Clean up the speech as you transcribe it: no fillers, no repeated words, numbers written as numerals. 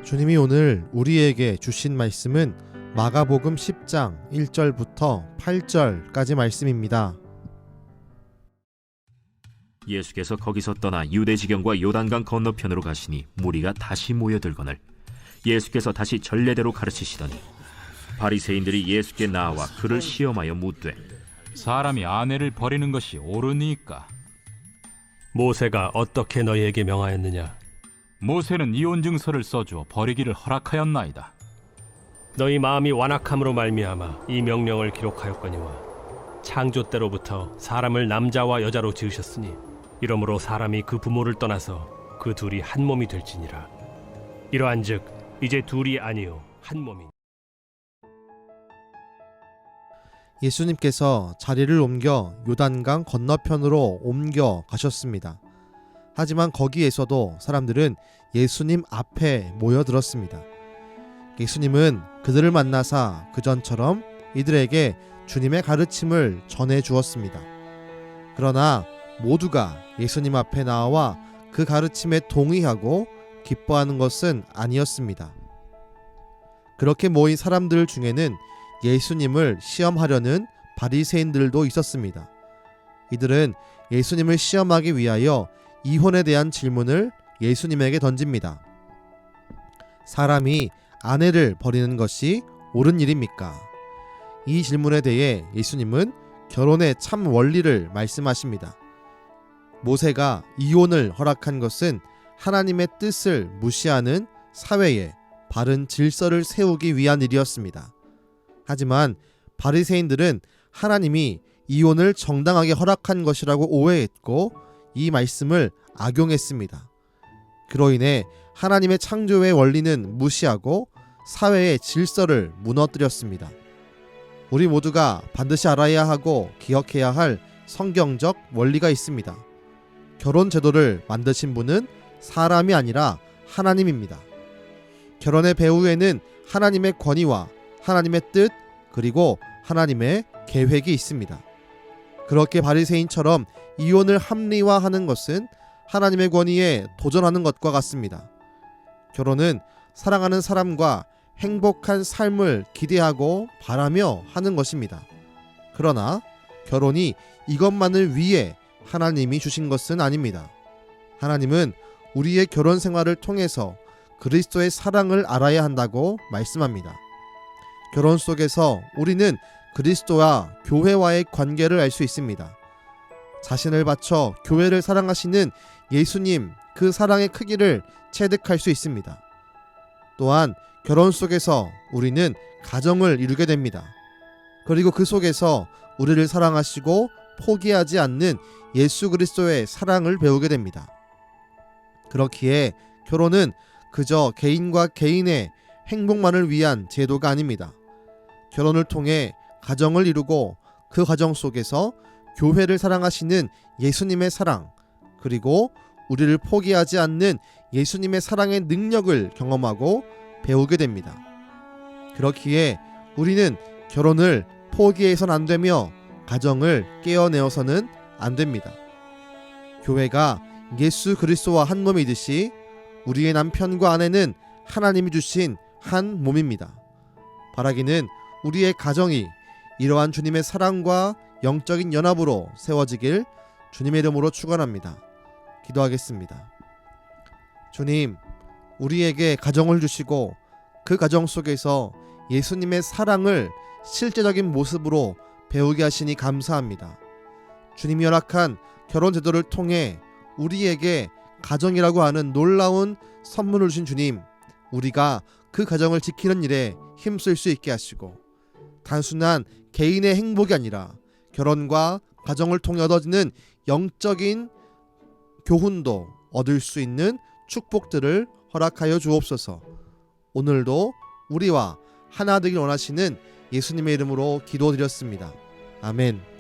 주님이 오늘 우리에게 주신 말씀은 마가복음 10장 1절부터 8절까지 말씀입니다. 예수께서 거기서 떠나 유대 지경과 요단강 건너편으로 가시니 무리가 다시 모여들거늘 예수께서 다시 전례대로 가르치시더니 바리새인들이 예수께 나와 그를 시험하여 묻되 사람이 아내를 버리는 것이 옳으니까? 모세가 어떻게 너희에게 명하였느냐? 모세는 이혼 증서를 써주어 버리기를 허락하였나이다. 너희 마음이 완악함으로 말미암아 이 명령을 기록하였거니와 창조 때로부터 사람을 남자와 여자로 지으셨으니 이러므로 사람이 그 부모를 떠나서 그 둘이 한 몸이 될지니라. 이러한즉 이제 둘이 아니요 한 몸이니. 예수님께서 자리를 옮겨 요단강 건너편으로 옮겨 가셨습니다. 하지만 거기에서도 사람들은 예수님 앞에 모여들었습니다. 예수님은 그들을 만나사 그전처럼 이들에게 주님의 가르침을 전해 주었습니다. 그러나 모두가 예수님 앞에 나와 그 가르침에 동의하고 기뻐하는 것은 아니었습니다. 그렇게 모인 사람들 중에는 예수님을 시험하려는 바리새인들도 있었습니다. 이들은 예수님을 시험하기 위하여 이혼에 대한 질문을 예수님에게 던집니다. 사람이 아내를 버리는 것이 옳은 일입니까? 이 질문에 대해 예수님은 결혼의 참 원리를 말씀하십니다. 모세가 이혼을 허락한 것은 하나님의 뜻을 무시하는 사회에 바른 질서를 세우기 위한 일이었습니다. 하지만 바리새인들은 하나님이 이혼을 정당하게 허락한 것이라고 오해했고 이 말씀을 악용했습니다. 그로 인해 하나님의 창조의 원리는 무시하고 사회의 질서를 무너뜨렸습니다. 우리 모두가 반드시 알아야 하고 기억해야 할 성경적 원리가 있습니다. 결혼 제도를 만드신 분은 사람이 아니라 하나님입니다. 결혼의 배후에는 하나님의 권위와 하나님의 뜻 그리고 하나님의 계획이 있습니다. 그렇게 바리새인처럼 이혼을 합리화하는 것은 하나님의 권위에 도전하는 것과 같습니다. 결혼은 사랑하는 사람과 행복한 삶을 기대하고 바라며 하는 것입니다. 그러나 결혼이 이것만을 위해 하나님이 주신 것은 아닙니다. 하나님은 우리의 결혼 생활을 통해서 그리스도의 사랑을 알아야 한다고 말씀합니다. 결혼 속에서 우리는 그리스도와 교회와의 관계를 알 수 있습니다. 자신을 바쳐 교회를 사랑하시는 예수님 그 사랑의 크기를 체득할 수 있습니다. 또한 결혼 속에서 우리는 가정을 이루게 됩니다. 그리고 그 속에서 우리를 사랑하시고 포기하지 않는 예수 그리스도의 사랑을 배우게 됩니다. 그렇기에 결혼은 그저 개인과 개인의 행복만을 위한 제도가 아닙니다. 결혼을 통해 가정을 이루고 그 가정 속에서 교회를 사랑하시는 예수님의 사랑 그리고 우리를 포기하지 않는 예수님의 사랑의 능력을 경험하고 배우게 됩니다. 그렇기에 우리는 결혼을 포기해선 안 되며 가정을 깨어내어서는 안 됩니다. 교회가 예수 그리스도와 한 몸이듯이 우리의 남편과 아내는 하나님이 주신 한 몸입니다. 바라기는 우리의 가정이 이러한 주님의 사랑과 영적인 연합으로 세워지길 주님의 이름으로 축원합니다. 기도하겠습니다. 주님, 우리에게 가정을 주시고 그 가정 속에서 예수님의 사랑을 실제적인 모습으로 배우게 하시니 감사합니다. 주님이 허락한 결혼 제도를 통해 우리에게 가정이라고 하는 놀라운 선물을 주신 주님, 우리가 그 가정을 지키는 일에 힘쓸 수 있게 하시고 단순한 개인의 행복이 아니라 결혼과 가정을 통해 얻어지는 영적인 교훈도 얻을 수 있는 축복들을 허락하여 주옵소서. 오늘도 우리와 하나 되길 원하시는 예수님의 이름으로 기도드렸습니다. 아멘.